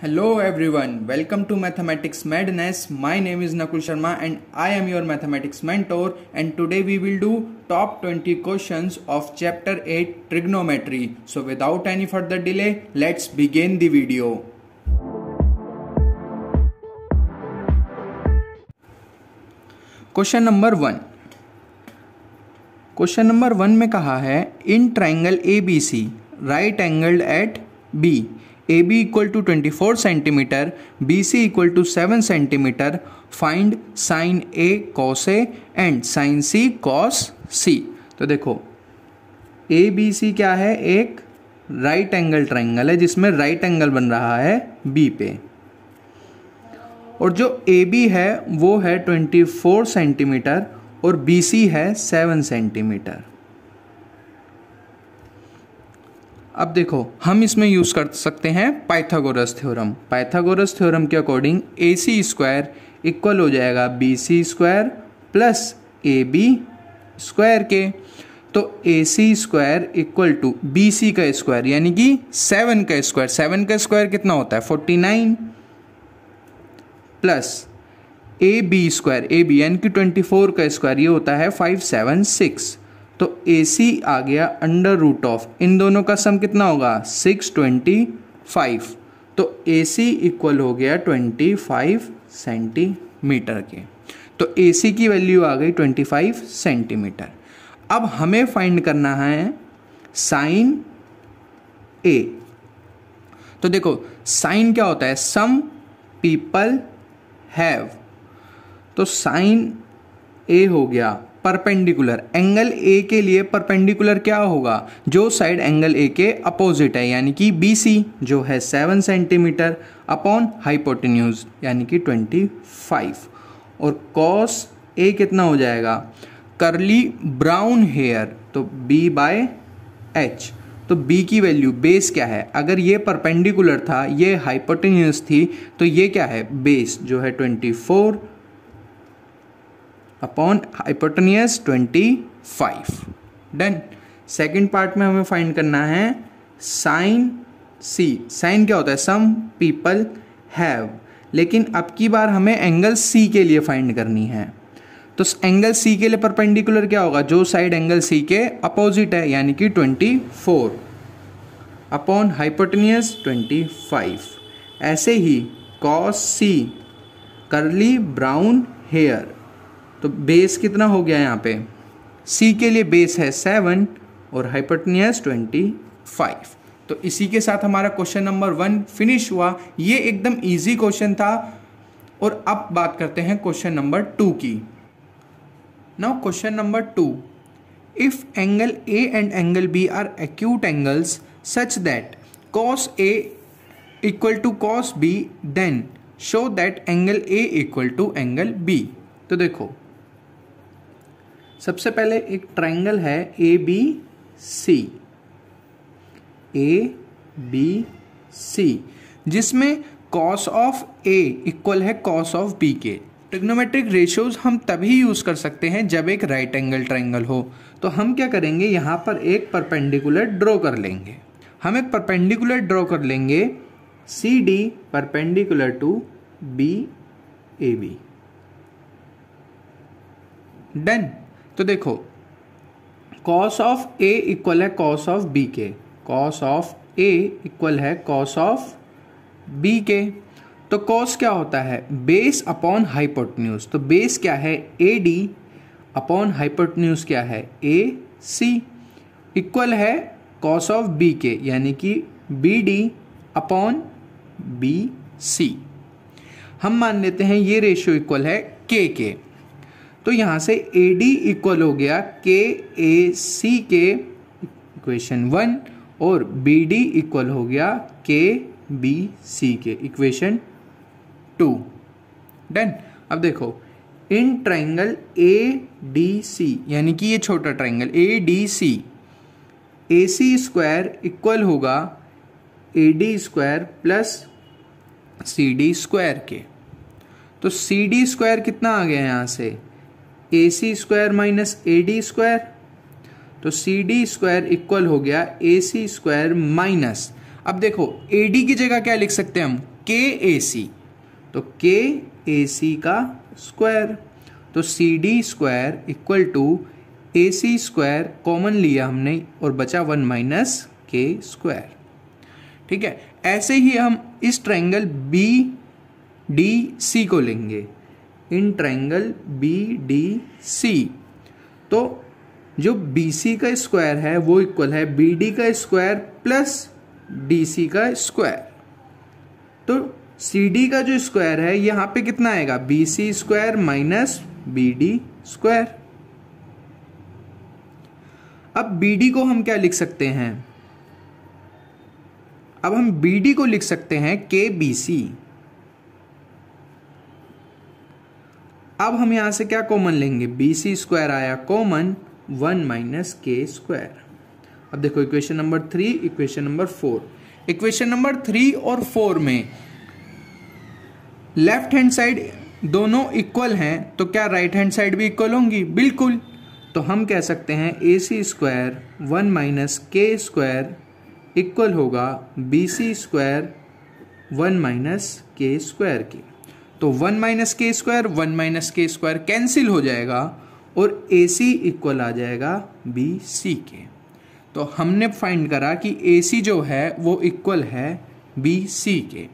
Hello everyone, welcome to Mathematics Madness. My name is Nakul Sharma and I am your mathematics mentor, and today we will do top 20 questions of chapter 8 trigonometry. So without any further delay, let's begin the video. Question number 1 में कहा है in triangle ABC right angled at B AB equal to 24 centimetre BC equal to 7 centimetre find sine A cos A and sine C cos C। तो देखो ABC क्या है, एक right angle triangle है जिसमें राइट एंगल बन रहा है B पे, और जो AB है वो है 24 सेंटीमीटर और BC है 7 सेंटीमीटर। अब देखो हम इसमें यूज कर सकते हैं पाइथागोरस थ्योरम। पाइथागोरस थ्योरम के अकॉर्डिंग AC स्क्वायर इक्वल हो जाएगा BC square plus AB square के। तो AC square equal to BC का स्क्वायर यानी कि 7 का स्क्वायर। 7 का स्क्वायर कितना होता है 49 प्लस AB स्क्वायर AB यानी कि 24 का स्क्वायर ये होता है 576। तो AC आ गया अंडर रूट ऑफ, इन दोनों का सम कितना होगा 625। तो AC इक्वल हो गया 25 सेंटीमीटर के। तो AC की वैल्यू आ गई 25 सेंटीमीटर। अब हमें फाइंड करना है साइन A। तो देखो साइन क्या होता है, सम पीपल हैव। तो साइन A हो गया परपेंडिकुलर, एंगल A के लिए परपेंडिकुलर क्या होगा, जो साइड एंगल A के अपोजिट है यानी कि BC जो है 7 सेंटीमीटर अपॉन हाइपोटेन्यूज यानी कि 25। और कॉस A कितना हो जाएगा, करली ब्राउन हेयर तो B/H। तो B की वैल्यू बेस क्या है, अगर ये परपेंडिकुलर था ये हाइपोटेन्यूज थी तो ये क्या है बेस जो है 24 upon hypotenuse 25। Done. Second part में हमें फाइंड करना है साइन C। साइन क्या होता है, सम पीपल हैव, लेकिन अब की बार हमें एंगल C के लिए फाइंड करनी है। तो एंगल C के लिए परपेंडिकुलर क्या होगा, जो साइड एंगल C के अपोजिट है यानी कि 24 अपॉन हाइपोटेन्यूज 25। ऐसे ही cos C करली ब्राउन हेयर, तो बेस कितना हो गया यहाँ पे, C के लिए बेस है 7 और हाइपोटेन्यूज 25। तो इसी के साथ हमारा क्वेश्चन नंबर 1 फिनिश हुआ। ये एकदम इजी क्वेश्चन था। और अब बात करते हैं क्वेश्चन नंबर 2 की। Now question number 2, if angle A and angle B are acute angles such that cos A equal to cos B, then show that angle A equal to angle B। तो देखो सबसे पहले एक triangle है ABC जिसमें cos of A equal है cos of B के। Trigonometric ratios हम तभी यूज कर सकते हैं जब एक राइट एंगल ट्राइंगल हो। तो हम क्या करेंगे, यहां पर एक परपेंडिकुलर ड्रॉ कर लेंगे। हम एक परपेंडिकुलर ड्रॉ कर लेंगे CD perpendicular to BAB। Done. तो देखो cos ऑफ A इक्वल है cos ऑफ B के, cos ऑफ A इक्वल है cos ऑफ B के। तो cos क्या होता है, बेस अपॉन हाइपोटेन्यूज। तो बेस क्या है AD अपॉन हाइपोटेन्यूज क्या है AC इक्वल है cos ऑफ B के यानी कि BD अपॉन BC। हम मान लेते हैं ये रेशियो इक्वल है K के। तो यहां से AD इक्वल हो गया KAC के इक्वेशन 1 और BD इक्वल हो गया KBC के इक्वेशन 2। डन। अब देखो इन ट्राइंगल ADC यानी कि ये छोटा triangle ADC, AC square equal होगा AD square plus CD square के। तो CD स्क्वायर कितना आ गया यहां से AC square minus AD square. तो CD स्क्वायर इक्वल हो गया AC स्क्वायर माइनस, अब देखो AD की जगह क्या लिख सकते हैं हम, के ए सी, तो के ए सी का स्क्वायर, तो C D square equal to A C square common लिया हमने और बचा 1 माइनस के स्क्वायर। ठीक है, ऐसे ही हम इस ट्रायंगल बी डी सी को लेंगे, in triangle B D C, तो जो बी सी का स्क्वायर है वो इक्वल है बी डी का स्क्वायर प्लस डी सी का स्क्वायर। तो सी डी का जो स्क्वायर है यहां पे कितना आएगा, B C square minus B D square. अब बी डी को हम क्या लिख सकते हैं, अब हम बी डी को लिख सकते हैं के बी सी। अब हम यहां से क्या कॉमन लेंगे, बी सी स्क्वायर आया कॉमन, 1 माइनस के स्क्वायर। अब देखो equation number 3, equation number 4। Equation number 3 और 4 में लेफ्ट हैंड साइड दोनों इक्वल हैं, तो क्या राइट हैंड साइड भी इक्वल होंगी, बिल्कुल। तो हम कह सकते हैं ए सी स्क्वायर 1 माइनस के स्क्वायर इक्वल होगा बी सी स्क्वायर 1 माइनस के स्क्वायर की। तो 1 माइनस के स्क्वायर 1 माइनस के स्क्वायर कैंसिल हो जाएगा और ए सी इक्वल आ जाएगा बी सी के। तो हमने फाइंड करा कि ए सी जो है वो इक्वल है बी सी के।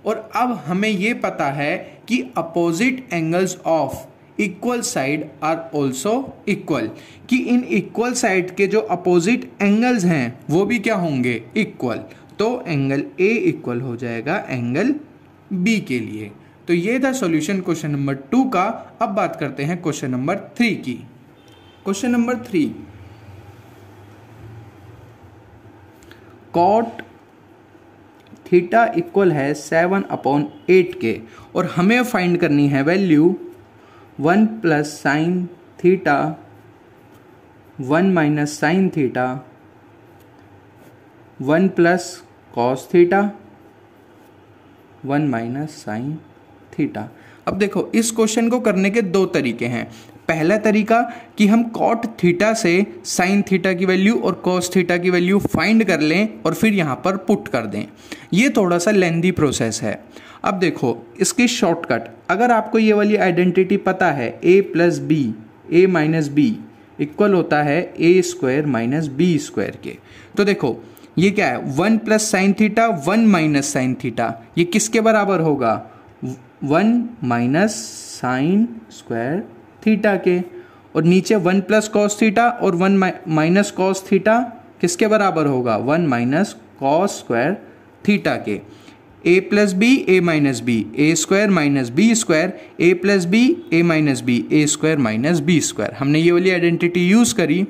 और अब हमें ये पता है कि opposite angles of equal side are also equal, कि इन इक्वल साइड के जो अपोजिट एंगल्स हैं वो भी क्या होंगे, इक्वल। तो एंगल ए इक्वल हो जाएगा एंगल बी के लिए। तो ये था सॉल्यूशन क्वेश्चन नंबर 2 का। अब बात करते हैं क्वेश्चन नंबर 3 की। Question number 3, cot theta equal है 7/8 के, और हमें फाइंड करनी है value 1 plus sine theta 1 minus sine theta 1 plus cos theta 1 minus sine theta. अब देखो इस क्वेश्चन को करने के 2 तरीके हैं। पहला तरीका कि हम कॉट थीटा से साइन थीटा की वैल्यू और कॉस थीटा की वैल्यू फाइंड कर लें और फिर यहाँ पर पुट कर दें। ये थोड़ा सा लेंदी प्रोसेस है। अब देखो इसकी शॉर्टकट, अगर आपको ये वाली आइडेंटिटी पता है a plus B A minus B equal होता है A square minus B square के, तो देखो ये क्या है, 1 plus sine theta 1 minus sine theta, ये किसके बराबर होगा, 1 माइनस साइन स्क्वायर थीटा के। और नीचे 1 प्लस कॉस थीटा और 1 माइनस कॉस थीटा किसके बराबर होगा, 1 माइनस कॉस स्क्वायर थीटा के। a plus B A minus B A square minus B square, A plus B A minus B A square minus B square. हमने ये वाली identity use करी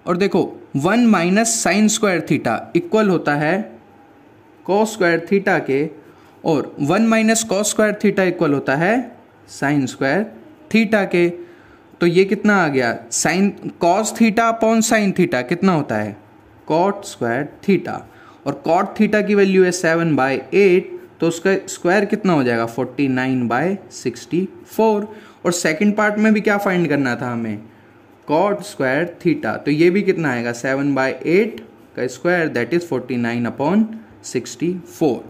और देखो 1 minus sine square theta equal होता है cos square theta के, और 1 minus cos square theta equal होता है साइन स्क्वायर थीटा के। तो ये कितना आ गया, sine cos theta upon sine theta कितना होता है, कॉट स्क्वायर थीटा, और कॉट थीटा की वैल्यू है 7/8, तो उसका स्क्वायर कितना हो जाएगा 49/64। और सेकंड पार्ट में भी क्या फाइंड करना था हमें, कॉट स्क्वायर थीटा, तो ये भी कितना आएगा 7/8 का स्क्वायर दैट इज 49/64।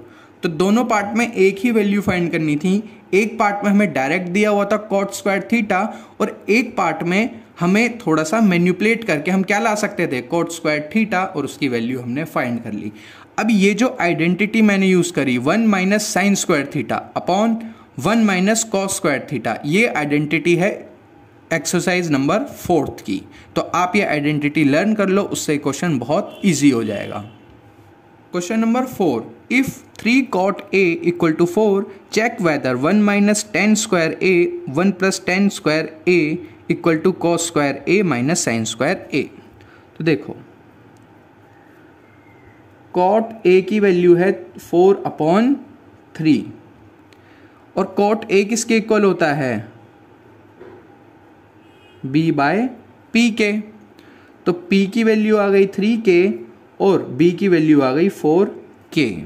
तो दोनों पार्ट में एक ही वैल्यू फाइंड करनी थी। एक पार्ट में हमें डायरेक्ट दिया हुआ था कॉट स्क्वायर थीटा, और एक पार्ट में हमें थोड़ा सा मैन्युपुलेट करके हम क्या ला सकते थे, कॉट स्क्वायर थीटा, और उसकी वैल्यू हमने फाइंड कर ली। अब ये जो आइडेंटिटी मैंने यूज करी 1 minus sine square theta upon 1 minus cos square theta, ये आइडेंटिटी है एक्सरसाइज नंबर 4 की। तो आप ये आइडेंटिटी लर्न कर लो, उससे क्वेश्चन बहुत ईजी हो जाएगा। Question number 4, if 3 cot a equal to 4, check whether 1 minus tan square a 1 plus tan square a equal to cos square a minus sine square a। तो देखो cot a की value है 4/3, और cot a किसके equal होता है, b/p के। तो p की वैल्यू आ गई 3k और b की वैल्यू आ गई 4k।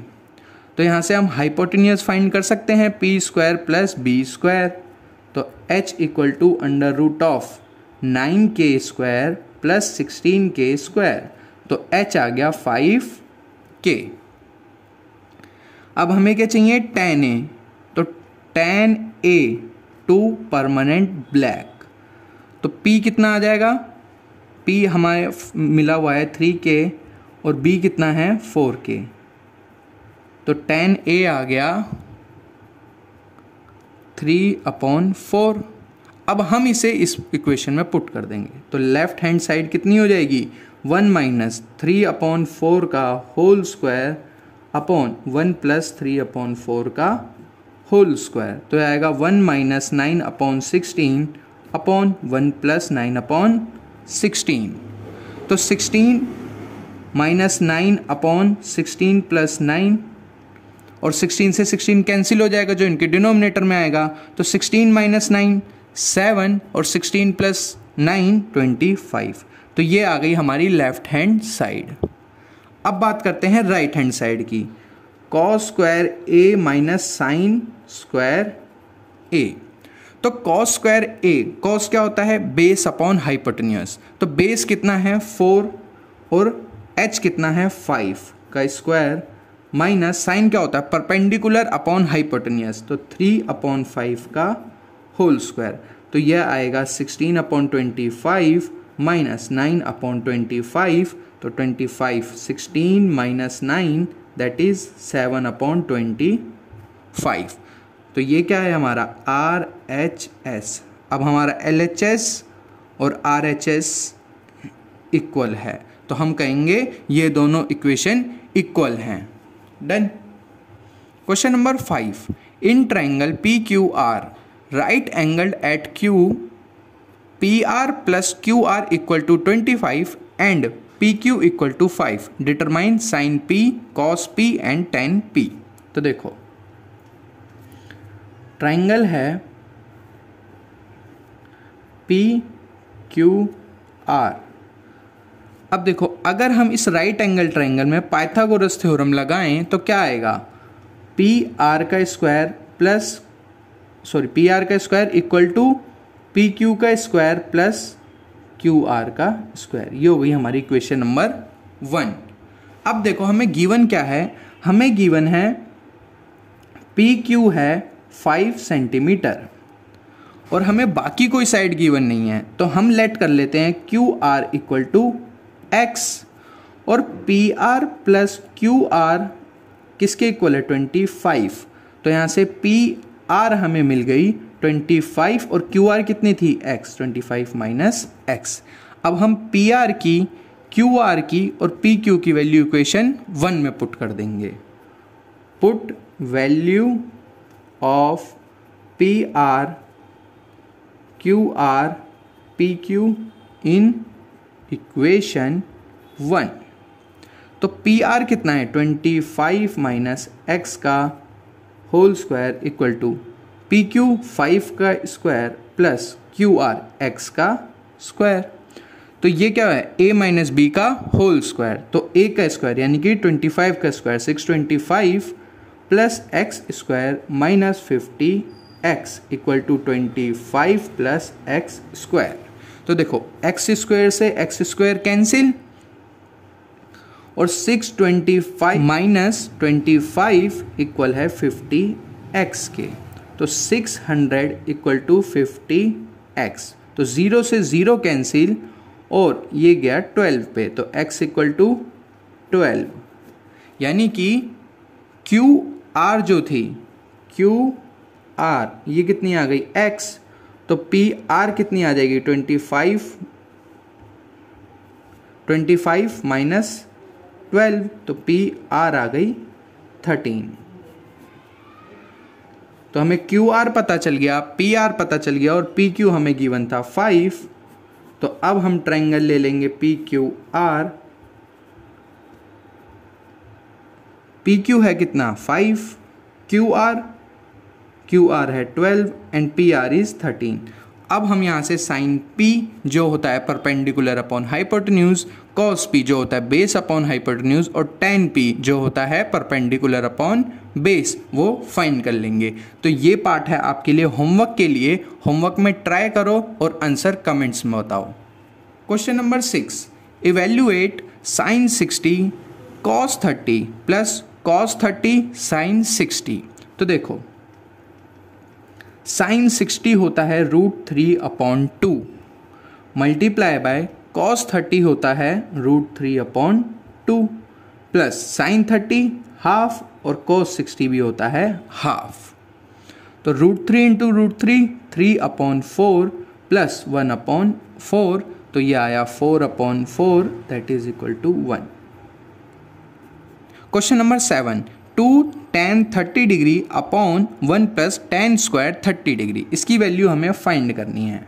तो यहाँ से हम हाइपोटेन्यूज फाइंड कर सकते हैं p square plus b square. तो h equal to √9k square plus 16k square, तो h आ गया 5k। अब हमें क्या चाहिए, tan A, तो tan A टू परमानेंट ब्लैक, तो P कितना आ जाएगा, P हमारे मिला हुआ है 3K और B कितना है 4K, तो tan A आ गया 3/4। अब हम इसे इस इक्वेशन में पुट कर देंगे, तो लेफ्ट हैंड साइड कितनी हो जाएगी, 1 माइनस 3/4 का होल स्क्वायर अपॉन 1 प्लस 3/4 का होल स्क्वायर, तो आएगा 1 माइनस 9/16 अपॉन 1 प्लस 9/16, तो 16 माइनस 9/16 प्लस 9, और 16 से 16 कैंसिल हो जाएगा जो इनके डिनोमिनेटर में आएगा, तो 16 माइनस 9 7 और 16 प्लस 9 25, तो ये आ गई हमारी लेफ्ट हैंड साइड। अब बात करते हैं राइट हैंड साइड की, कॉस स्क्वायर ए माइनस साइन स्क्वायर ए, तो कॉस स्क्वायर ए, कॉस क्या होता है, बेस अपॉन हाइपोटेन्यूज, तो बेस कितना है 4 और h कितना है 5 का स्क्वायर, माइनस साइन क्या होता है परपेंडिकुलर अपॉन हाइपोटेन्यूज, तो 3/5 का होल स्क्वायर, तो यह आएगा 16/25 माइनस 9/25, तो 25 16 माइनस 9 दैट इज 7/25, तो ये क्या है हमारा RHS। अब हमारा LHS और RHS इक्वल है, तो हम कहेंगे ये दोनों इक्वेशन इक्वल हैं। Done. Question number 5, in triangle PQR right angled at Q PR plus QR equal to 25 and PQ equal to 5, determine sine P cos P and tan P। तो देखो triangle है PQR। अब देखो अगर हम इस right angle triangle में Pythagoras theorem लगाएं तो क्या आएगा, PR का स्क्वायर इक्वल टू PQ का स्क्वायर प्लस QR का स्क्वायर, ये हो गई हमारी इक्वेशन नंबर 1। अब देखो हमें गिवन क्या है, हमें गिवन है PQ है 5 सेंटीमीटर और हमें बाकी कोई साइड गिवन नहीं है, तो हम लेट कर लेते हैं QR इक्वल टू x और PR प्लस QR किसके इक्वल है 25, तो यहाँ से PR हमें मिल गई 25 और QR कितनी थी x, 25 माइनस x। अब हम PR की, QR की और PQ की वैल्यू इक्वेशन 1 में पुट कर देंगे, put value of PR QR PQ in equation 1, तो PR कितना है 25 माइनस x का whole square equal to PQ 5 का स्क्वायर प्लस QR x का स्क्वायर, तो ये क्या है a माइनस b का होल स्क्वायर, तो a का स्क्वायर यानी कि 25 का square 625 plus x square minus 50x equal to 25 plus x square. तो देखो x स्क्वायर से x स्क्वायर कैंसिल और 625 माइनस 25 इक्वल है 50x के, तो 600 इक्वल टू 50x, तो 0 से 0 कैंसिल और ये गया 12 पे, तो x इक्वल टू 12, यानी कि QR जो थी QR ये कितनी आ गई x, तो PR कितनी आ जाएगी 25 माइनस 12, तो PR आ गई 13। तो हमें QR पता चल गया, PR पता चल गया और PQ हमें गिवन था 5, तो अब हम ट्रायंगल ले लेंगे PQR। PQ है कितना 5, QR है 12 एंड PR इज 13। अब हम यहाँ से साइन P जो होता है perpendicular upon hypotenuse, cos P जो होता है बेस अपॉन हाइपोटेन्यूज और tan P जो होता है परपेंडिकुलर अपॉन बेस, वो फाइंड कर लेंगे। तो ये पार्ट है आपके लिए होमवर्क के लिए, होमवर्क में ट्राई करो और आंसर कमेंट्स में बताओ। Question number 6, evaluate sine 60 cos 30 plus cos 30 sin 60। तो देखो sin 60 होता है √3/2 मल्टीप्लाई बाय cos 30 होता है √3/2 प्लस sin 30 हाफ और cos 60 भी होता है हाफ। तो √3 इंटू √3 3/4 प्लस 1/4, तो ये आया 4/4 that is equal to 1। Question number 7, 2 tan 30 degree upon 1 plus tan square 30 degree, इसकी वैल्यू हमें फाइंड करनी है।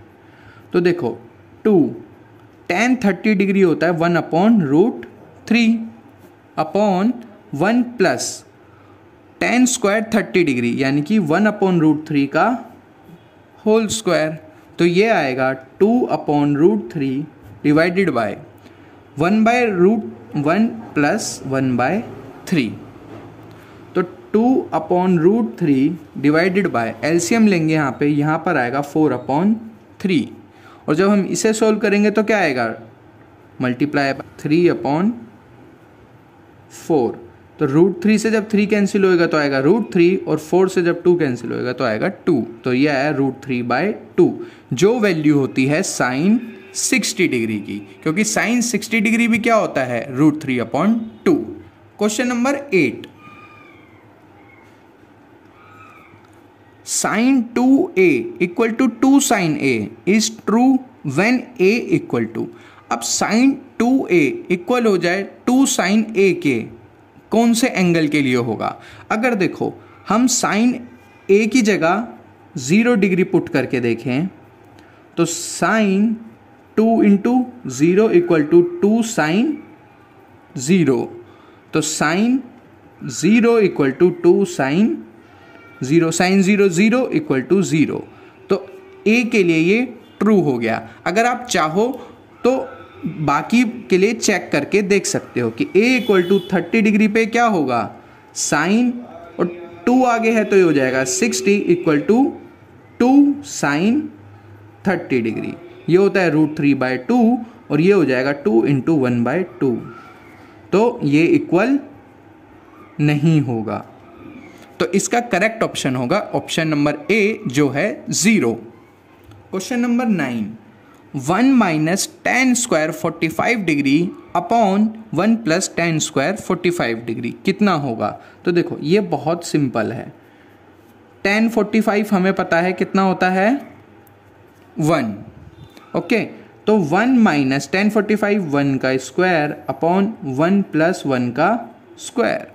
तो देखो 2 tan 30 डिग्री होता है 1/√3 upon 1 plus tan square 30 degree यानी कि 1/√3 का होल स्क्वायर। तो ये आएगा 2/√3 डिवाइडेड बाय 1/√1 प्लस 1/3। तो 2/√3 डिवाइडेड बाय एलसीएम लेंगे यहाँ पर आएगा 4/3 और जब हम इसे सोल्व करेंगे तो क्या आएगा मल्टीप्लाई 3/4। तो √3 से जब 3 कैंसिल होएगा तो आएगा √3 और 4 से जब 2 कैंसिल होएगा तो आएगा 2। तो ये आया √3/2 जो वैल्यू होती है sin 60 डिग्री की, क्योंकि sin 60 डिग्री भी क्या होता है √3/2। Question number 8, sin 2a equal to 2 sin a is true when a equal to. अब sin 2a इक्वल हो जाए 2 sin a के कौन से एंगल के लिए होगा? अगर देखो हम sin a की जगह 0 डिग्री पुट करके देखें तो sin 2 into 0 equal to 2 sin 0, तो sin 0 equal to 2 sin 0, sin 0 0 equal to 0। तो a के लिए ये ट्रू हो गया। अगर आप चाहो तो बाकी के लिए चेक करके देख सकते हो कि a इक्वल टू 30 डिग्री पे क्या होगा साइन, और 2 आगे है तो ये हो जाएगा 60 इक्वल टू 2 sin 30 डिग्री। ये होता है √3/2 और ये हो जाएगा 2 इंटू 1/2। तो ये इक्वल नहीं होगा। तो इसका करेक्ट ऑप्शन होगा ऑप्शन नंबर ए जो है 0। Question number 9, 1 minus tan square 45 degree upon 1 plus tan square 45 degree कितना होगा? तो देखो ये बहुत सिंपल है। tan 45 हमें पता है कितना होता है 1, ओके। तो 1 माइनस tan 45 1 का स्क्वायर अपॉन 1 प्लस 1 का स्क्वायर।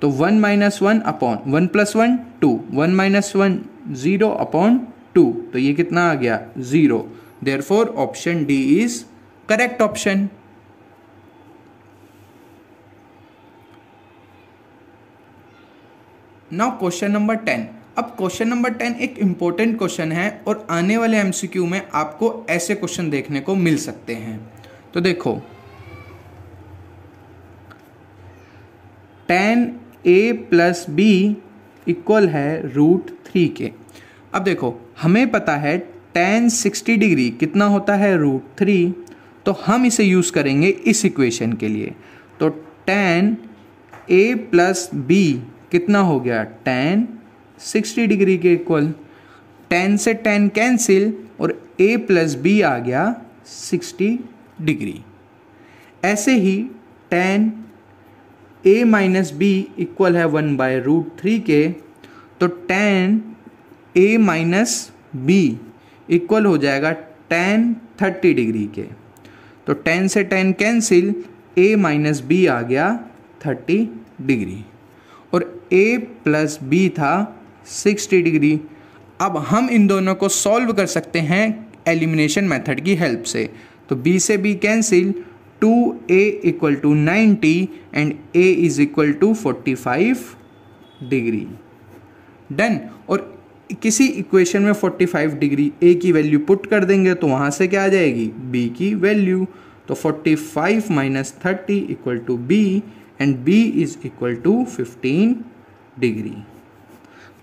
तो 1 minus 1 upon 1 plus 1 2, 1 minus 1 0 upon 2, तो ये कितना आ गया 0। Therefore option D is correct option। Now question number 10। अब क्वेश्चन नंबर 10 एक इंपॉर्टेंट क्वेश्चन है और आने वाले एमसीक्यू में आपको ऐसे क्वेश्चन देखने को मिल सकते हैं। तो देखो tan a plus b equal है √3 के। अब देखो हमें पता है tan 60 डिग्री कितना होता है √3, तो हम इसे यूज़ करेंगे इस इक्वेशन के लिए। तो tan a प्लस b कितना हो गया tan 60 डिग्री के इक्वल। tan से tan कैंसिल और a प्लस b आ गया 60 डिग्री। ऐसे ही tan a minus b equal है 1/√3 के, तो tan a minus b equal हो जाएगा tan 30 डिग्री के। तो tan से tan cancel a minus b आ गया 30 डिग्री और a प्लस b था 60 डिग्री। अब हम इन दोनों को सॉल्व कर सकते हैं एलिमिनेशन मेथड की हेल्प से। तो b से b cancel, 2a equal to 90 and a is equal to 45 degree. Done. और किसी इक्वेशन में 45 डिग्री a की वैल्यू पुट कर देंगे तो वहाँ से क्या आ जाएगी b की वैल्यू। तो 45 minus 30 equal to b and b is equal to 15 degree.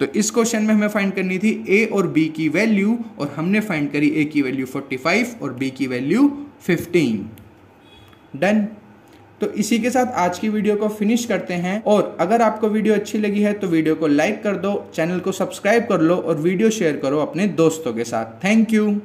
तो इस क्वेश्चन में हमें फाइंड करनी थी a और b की वैल्यू और हमने फाइंड करी a की वैल्यू 45 और b की वैल्यू 15। डन। तो इसी के साथ आज की वीडियो को फिनिश करते हैं। और अगर आपको वीडियो अच्छी लगी है तो वीडियो को लाइक कर दो, चैनल को सब्सक्राइब कर लो और वीडियो शेयर करो अपने दोस्तों के साथ। Thank you.